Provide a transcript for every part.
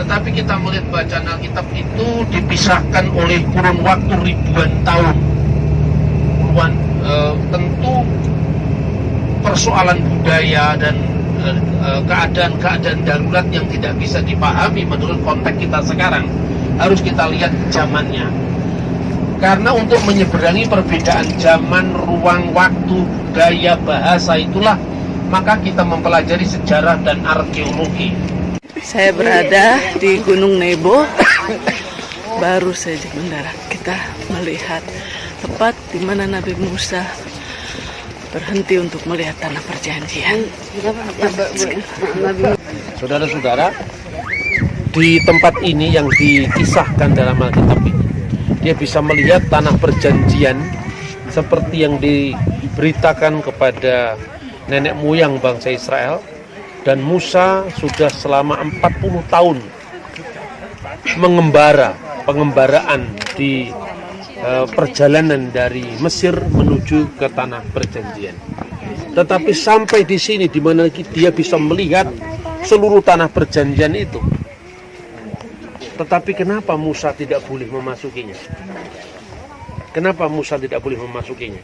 Tetapi kita melihat bacaan Alkitab itu dipisahkan oleh kurun waktu ribuan tahun. Tentu persoalan budaya dan keadaan-keadaan darurat yang tidak bisa dipahami menurut konteks kita sekarang, harus kita lihat zamannya. Karena untuk menyeberangi perbedaan zaman, ruang, waktu, budaya, bahasa itulah maka kita mempelajari sejarah dan arkeologi. Saya berada di Gunung Nebo, baru saja mendarat. Kita melihat tempat di mana Nabi Musa berhenti untuk melihat tanah perjanjian. Saudara-saudara, di tempat ini yang dikisahkan dalam Alkitab ini, dia bisa melihat tanah perjanjian seperti yang diberitakan kepada nenek moyang bangsa Israel. Dan Musa sudah selama 40 tahun pengembaraan di perjalanan dari Mesir menuju ke tanah perjanjian. Tetapi sampai di sini di mana dia bisa melihat seluruh tanah perjanjian itu. Tetapi kenapa Musa tidak boleh memasukinya? Kenapa Musa tidak boleh memasukinya?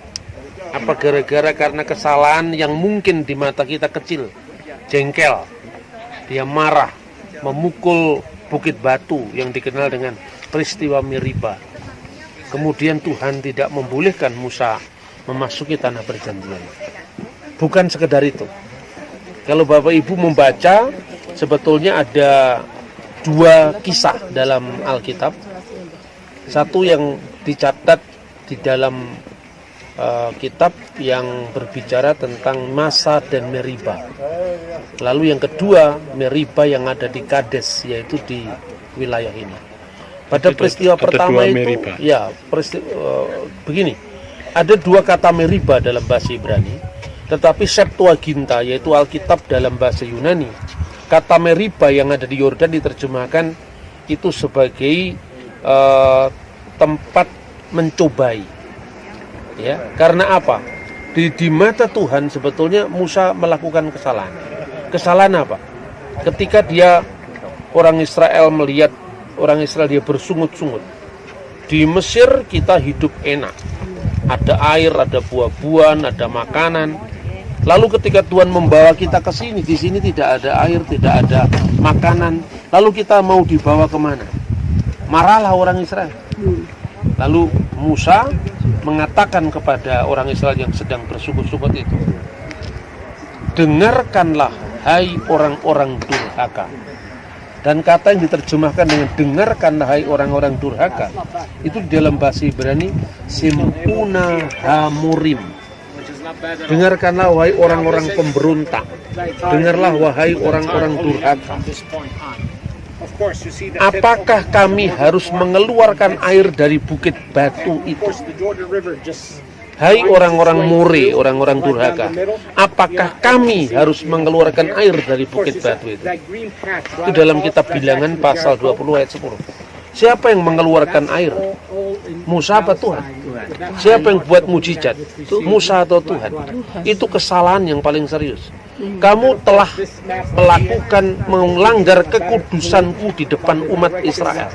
Apa gara-gara karena kesalahan yang mungkin di mata kita kecil? Jengkel, dia marah, memukul bukit batu yang dikenal dengan peristiwa Meribah. Kemudian Tuhan tidak membolehkan Musa memasuki tanah perjanjian. Bukan sekedar itu. Kalau Bapak Ibu membaca, sebetulnya ada dua kisah dalam Alkitab. Satu yang dicatat di dalam kitab yang berbicara tentang Masa dan Meribah. Lalu yang kedua, Meribah yang ada di Kades, yaitu di wilayah ini. Pada peristiwa pertama itu, begini, ada dua kata Meribah dalam bahasa Ibrani, tetapi Septuaginta, yaitu Alkitab dalam bahasa Yunani, kata Meribah yang ada di Yordan diterjemahkan itu sebagai tempat mencobai. Ya, karena apa? Di mata Tuhan sebetulnya Musa melakukan kesalahan. Kesalahan apa? Ketika orang Israel melihat orang Israel dia bersungut-sungut. Di Mesir kita hidup enak. Ada air, ada buah-buahan, ada makanan. Lalu ketika Tuhan membawa kita ke sini, di sini tidak ada air, tidak ada makanan. Lalu kita mau dibawa kemana? Marahlah orang Israel. Lalu Musa mengatakan kepada orang Israel yang sedang bersungut-sungut itu, dengarkanlah hai orang-orang durhaka. Dan kata yang diterjemahkan dengan dengarkanlah hai orang-orang durhaka itu di dalam bahasa Ibrani simpuna hamurim. Dengarkanlah wahai orang-orang pemberontak, dengarlah wahai orang-orang durhaka. Apakah kami harus mengeluarkan air dari bukit batu itu? Hai orang-orang More, orang-orang durhaka, apakah kami harus mengeluarkan air dari bukit batu itu? Itu dalam kitab Bilangan pasal 20 ayat 10. Siapa yang mengeluarkan air? Musa atau Tuhan? Siapa yang buat mujizat? Musa atau Tuhan? Itu kesalahan yang paling serius. Kamu telah melanggar kekudusanku di depan umat Israel.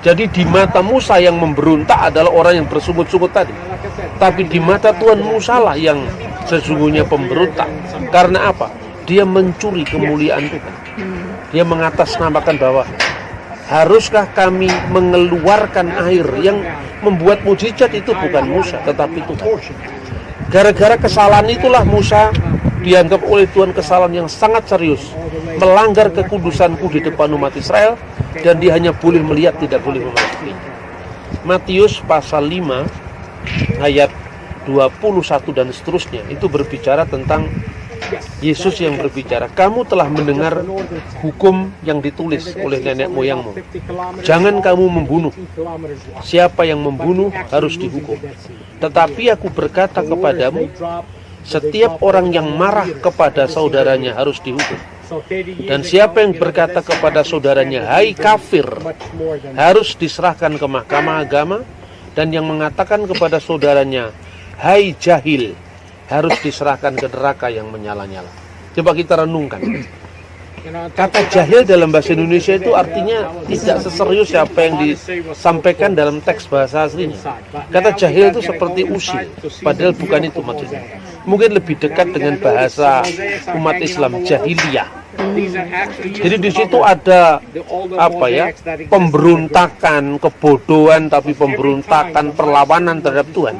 Jadi di mata Musa yang memberontak adalah orang yang bersungut-sungut tadi. Tapi di mata Tuhan Musa lah yang sesungguhnya pemberontak. Karena apa? Dia mencuri kemuliaan Tuhan. Dia mengatasnamakan bahwa haruskah kami mengeluarkan air? Yang membuat mujizat itu bukan Musa, tetapi Tuhan. Gara-gara kesalahan itulah Musa dianggap oleh Tuhan kesalahan yang sangat serius, melanggar kekudusanku di depan umat Israel, dan dia hanya boleh melihat, tidak boleh memasuki. Matius pasal 5 ayat 21 dan seterusnya itu berbicara tentang Yesus yang berbicara, kamu telah mendengar hukum yang ditulis oleh nenek moyangmu, jangan kamu membunuh, siapa yang membunuh harus dihukum. Tetapi aku berkata kepadamu, setiap orang yang marah kepada saudaranya harus dihukum. Dan siapa yang berkata kepada saudaranya, hai kafir, harus diserahkan ke mahkamah agama. Dan yang mengatakan kepada saudaranya, hai jahil, harus diserahkan ke neraka yang menyala-nyala. Coba kita renungkan. Kata jahil dalam bahasa Indonesia itu artinya tidak seserius apa yang disampaikan dalam teks bahasa aslinya. Kata jahil itu seperti usil, padahal bukan itu maksudnya. Mungkin lebih dekat dengan bahasa umat Islam, jahiliyah. Jadi di situ ada pemberontakan, kebodohan, tapi pemberontakan, perlawanan terhadap Tuhan.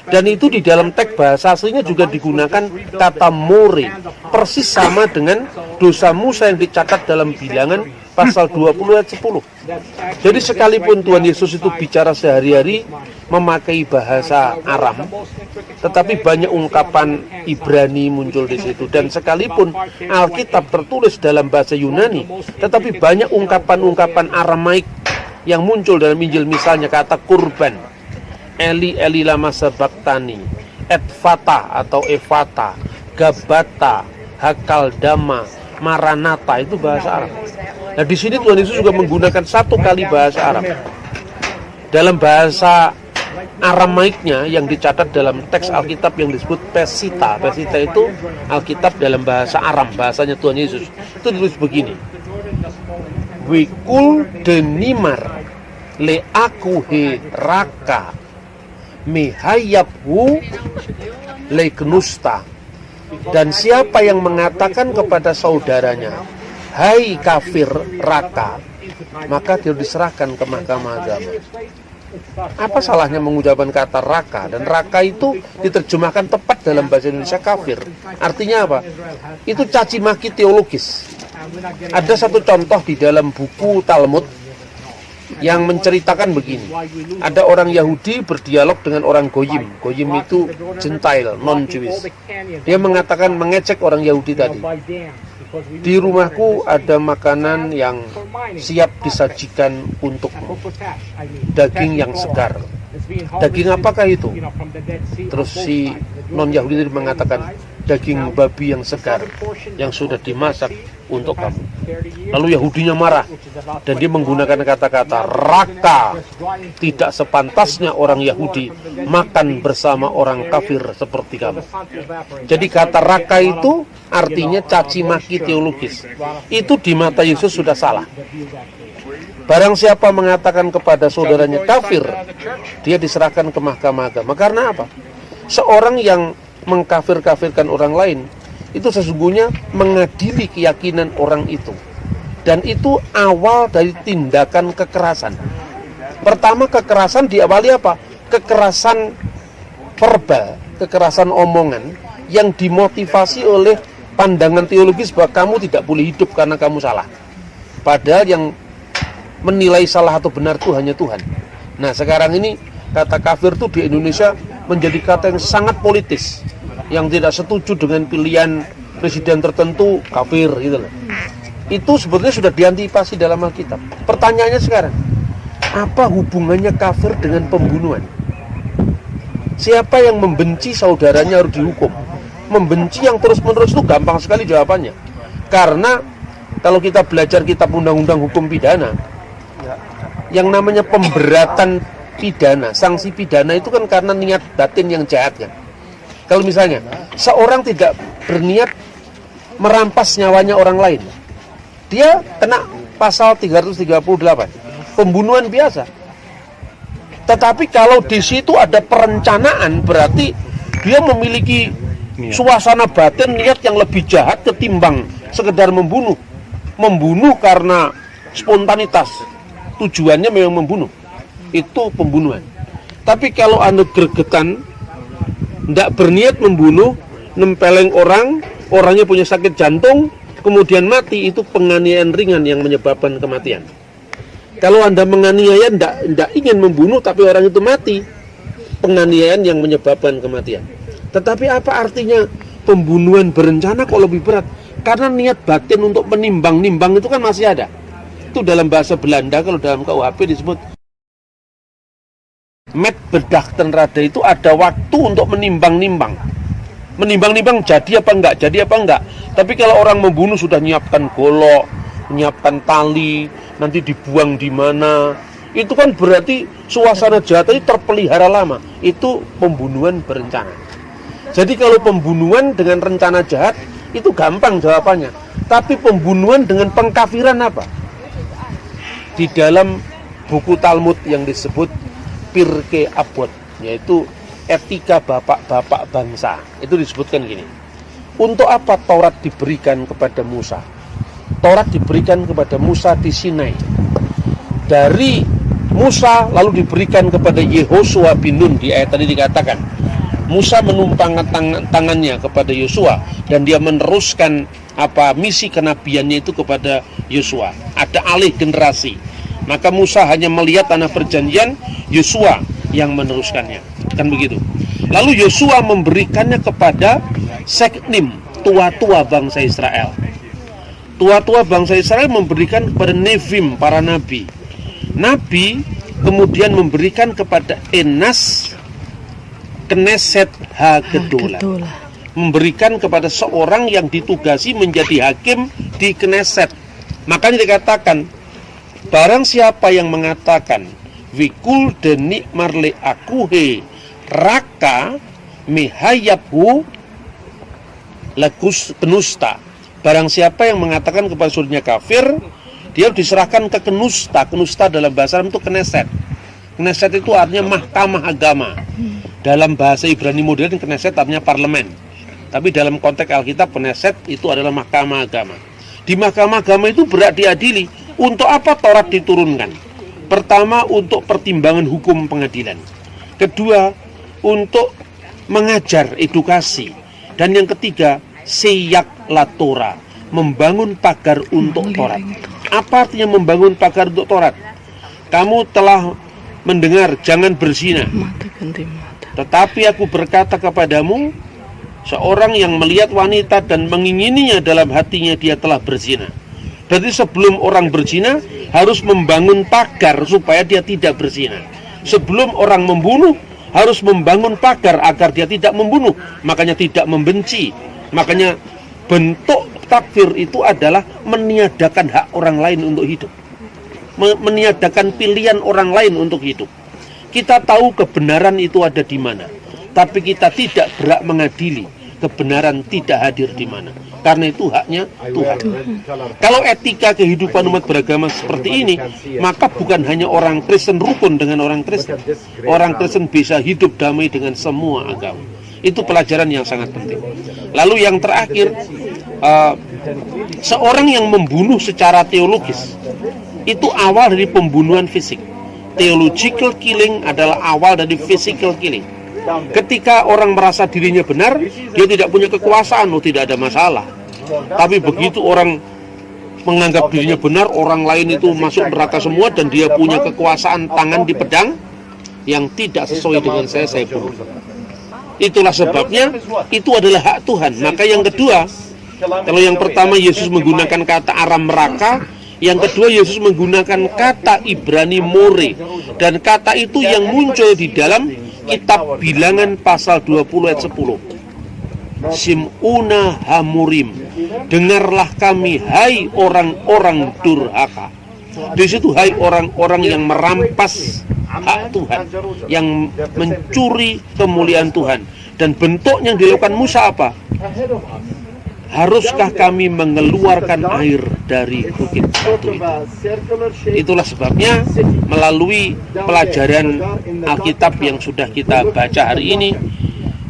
Dan itu di dalam teks bahasa aslinya juga digunakan kata more, persis sama dengan dosa Musa yang dicatat dalam Bilangan pasal 20 ayat 10. Jadi sekalipun Tuhan Yesus itu bicara sehari-hari memakai bahasa Aram, tetapi banyak ungkapan Ibrani muncul di situ. Dan sekalipun Alkitab tertulis dalam bahasa Yunani, tetapi banyak ungkapan-ungkapan Aramaik yang muncul dalam Injil, misalnya kata kurban, Eli Eli lama sabaktani, Etfata atau Evata, Gabata, Hakaldama, Maranata, itu bahasa Arab. Nah di sini Tuhan Yesus juga menggunakan satu kali bahasa Arab. Dalam bahasa Aramaiknya yang dicatat dalam teks Alkitab yang disebut Pesita. Pesita itu Alkitab dalam bahasa Aram, bahasanya Tuhan Yesus. Itu ditulis begini: Wikul denimar le aku he raka mihayabhu leknusta. Dan siapa yang mengatakan kepada saudaranya, hai kafir raka, maka dia diserahkan ke mahkamah agama. Apa salahnya mengucapkan kata raka? Dan raka itu diterjemahkan tepat dalam bahasa Indonesia kafir. Artinya apa? Itu caci maki teologis. Ada satu contoh di dalam buku Talmud yang menceritakan begini. Ada orang Yahudi berdialog dengan orang Goyim. Goyim itu Gentile, non-Jewish. Dia mengatakan, mengecek orang Yahudi tadi, di rumahku ada makanan yang siap disajikan untukmu, daging yang segar. Daging apakah itu? Terus si non-Yahudi tadi mengatakan, daging babi yang segar, yang sudah dimasak untuk kamu. Lalu Yahudinya marah, dan dia menggunakan kata-kata raka. Tidak sepantasnya orang Yahudi makan bersama orang kafir seperti kamu. Jadi kata raka itu artinya caci maki teologis. Itu di mata Yesus sudah salah. Barang siapa mengatakan kepada saudaranya kafir, dia diserahkan ke mahkamah agama. Karena apa? Seorang yang mengkafir-kafirkan orang lain itu sesungguhnya mengadili keyakinan orang itu. Dan itu awal dari tindakan kekerasan. Pertama, kekerasan diawali apa? Kekerasan verbal, kekerasan omongan yang dimotivasi oleh pandangan teologis bahwa kamu tidak boleh hidup karena kamu salah. Padahal yang menilai salah atau benar itu hanya Tuhan. Nah sekarang ini kata kafir itu di Indonesia menjadi kata yang sangat politis. Yang tidak setuju dengan pilihan presiden tertentu kafir gitu loh. Itu sebetulnya sudah diantisipasi dalam Alkitab. Pertanyaannya sekarang, apa hubungannya kafir dengan pembunuhan? Siapa yang membenci saudaranya harus dihukum. Membenci yang terus-menerus itu gampang sekali jawabannya. Karena kalau kita belajar kitab undang-undang hukum pidana, yang namanya pemberatan pidana, sanksi pidana itu kan karena niat batin yang jahat kan. Kalau misalnya seorang tidak berniat merampas nyawanya orang lain, dia kena pasal 338, pembunuhan biasa. Tetapi kalau di situ ada perencanaan, berarti dia memiliki suasana batin, niat yang lebih jahat ketimbang sekedar membunuh. Membunuh karena spontanitas, tujuannya memang membunuh, itu pembunuhan. Tapi kalau Anda gregetan, tidak berniat membunuh, nempeleng orang, orangnya punya sakit jantung, kemudian mati, itu penganiayaan ringan yang menyebabkan kematian. Kalau Anda menganiaya, tidak ingin membunuh, tapi orang itu mati, penganiayaan yang menyebabkan kematian. Tetapi apa artinya pembunuhan berencana kok lebih berat? Karena niat batin untuk menimbang-nimbang itu kan masih ada. Itu dalam bahasa Belanda, kalau dalam KUHP disebut met bedah tenrada, itu ada waktu untuk menimbang-nimbang. Menimbang-nimbang jadi apa enggak. Tapi kalau orang membunuh sudah nyiapkan golok, menyiapkan tali, nanti dibuang di mana. Itu kan berarti suasana jahat itu terpelihara lama. Itu pembunuhan berencana. Jadi kalau pembunuhan dengan rencana jahat, itu gampang jawabannya. Tapi pembunuhan dengan pengkafiran apa? Di dalam buku Talmud yang disebut Pirkei Avot, yaitu etika bapak-bapak bangsa, itu disebutkan gini. Untuk apa Taurat diberikan kepada Musa? Taurat diberikan kepada Musa di Sinai. Dari Musa lalu diberikan kepada Yehosua bin Nun. Di ayat tadi dikatakan Musa menumpangkan tangannya kepada Yosua dan dia meneruskan misi kenabiannya itu kepada Yosua. Ada alih generasi. Maka Musa hanya melihat tanah perjanjian, Yosua yang meneruskannya. Kan begitu. Lalu Yosua memberikannya kepada Seknim, tua-tua bangsa Israel. Tua-tua bangsa Israel memberikan kepada Nevim, para nabi. Nabi kemudian memberikan kepada Enas, Kneset Hagedolah. Memberikan kepada seorang yang ditugasi menjadi hakim di Kneset. Makanya dikatakan, barang siapa yang mengatakan Wikul denik marle akuhe raka mihayabhu lagus penusta. Barang siapa yang mengatakan kepada saudaranya kafir, dia diserahkan ke kenusta. Kenusta dalam bahasa Arab itu Kneset. Kneset itu artinya mahkamah agama. Dalam bahasa Ibrani modern Kneset artinya parlemen. Tapi dalam konteks Alkitab Kneset itu adalah mahkamah agama. Di mahkamah agama itu berat diadili. Untuk apa Taurat diturunkan? Pertama, untuk pertimbangan hukum pengadilan. Kedua, untuk mengajar edukasi. Dan yang ketiga, seyak la Torah, membangun pagar untuk Taurat. Apa artinya membangun pagar untuk Taurat? Kamu telah mendengar jangan berzina. Tetapi aku berkata kepadamu, seorang yang melihat wanita dan mengingininya dalam hatinya, dia telah berzina. Berarti sebelum orang berzina harus membangun pagar supaya dia tidak berzina. Sebelum orang membunuh harus membangun pagar agar dia tidak membunuh, makanya tidak membenci. Makanya bentuk takfir itu adalah meniadakan hak orang lain untuk hidup, meniadakan pilihan orang lain untuk hidup. Kita tahu kebenaran itu ada di mana, tapi kita tidak berhak mengadili kebenaran tidak hadir di mana. Karena itu haknya Tuhan. Kalau etika kehidupan umat beragama seperti ini, maka bukan hanya orang Kristen rukun dengan orang Kristen. Orang Kristen bisa hidup damai dengan semua agama. Itu pelajaran yang sangat penting. Lalu yang terakhir, seorang yang membunuh secara teologis, itu awal dari pembunuhan fisik. Theological killing adalah awal dari physical killing. Ketika orang merasa dirinya benar, dia tidak punya kekuasaan, tidak ada masalah. Tapi begitu orang menganggap dirinya benar, orang lain itu masuk neraka semua dan dia punya kekuasaan tangan di pedang yang tidak sesuai dengan saya bunuh. Itulah sebabnya itu adalah hak Tuhan. Maka yang kedua, kalau yang pertama Yesus menggunakan kata Aram Raka, yang kedua Yesus menggunakan kata Ibrani More, dan kata itu yang muncul di dalam Kitab Bilangan pasal 20 ayat 10. Sim'una hamurim, dengarlah kami hai orang-orang durhaka. Di situ hai orang-orang yang merampas hak Tuhan, yang mencuri kemuliaan Tuhan. Dan bentuk yang dilakukan Musa apa? Haruskah kami mengeluarkan air dari bukit batu itu? Itulah sebabnya melalui pelajaran Alkitab yang sudah kita baca hari ini,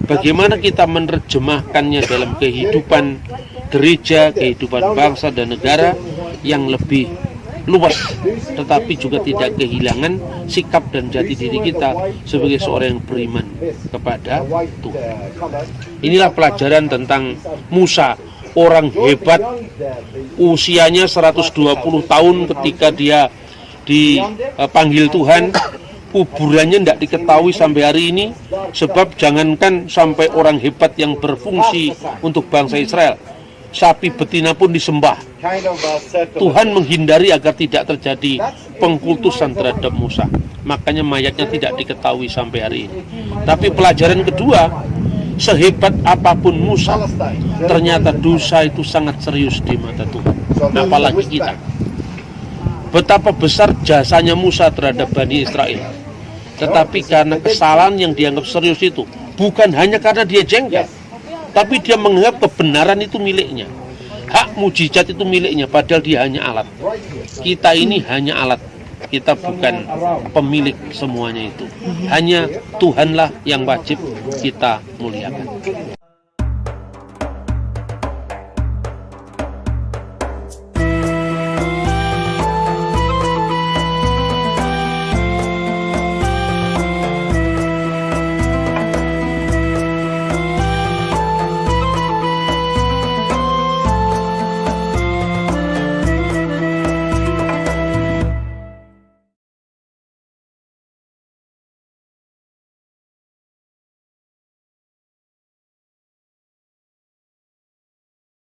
bagaimana kita menerjemahkannya dalam kehidupan gereja, kehidupan bangsa dan negara yang lebih luas, tetapi juga tidak kehilangan sikap dan jati diri kita sebagai seorang yang beriman kepada Tuhan. Inilah pelajaran tentang Musa, orang hebat, usianya 120 tahun ketika dia dipanggil Tuhan. Kuburannya tidak diketahui sampai hari ini, sebab jangankan sampai orang hebat yang berfungsi untuk bangsa Israel, sapi betina pun disembah. Tuhan menghindari agar tidak terjadi pengkultusan terhadap Musa. Makanya mayatnya tidak diketahui sampai hari ini. Tapi pelajaran kedua, sehebat apapun Musa, ternyata dosa itu sangat serius di mata Tuhan. Apalagi kita. Betapa besar jasanya Musa terhadap Bani Israel. Tetapi karena kesalahan yang dianggap serius itu, bukan hanya karena dia jengkel, Tapi dia menganggap kebenaran itu miliknya. Hak mujizat itu miliknya, padahal dia hanya alat. Kita ini hanya alat. Kita bukan pemilik semuanya itu. Hanya Tuhanlah yang wajib kita muliakan.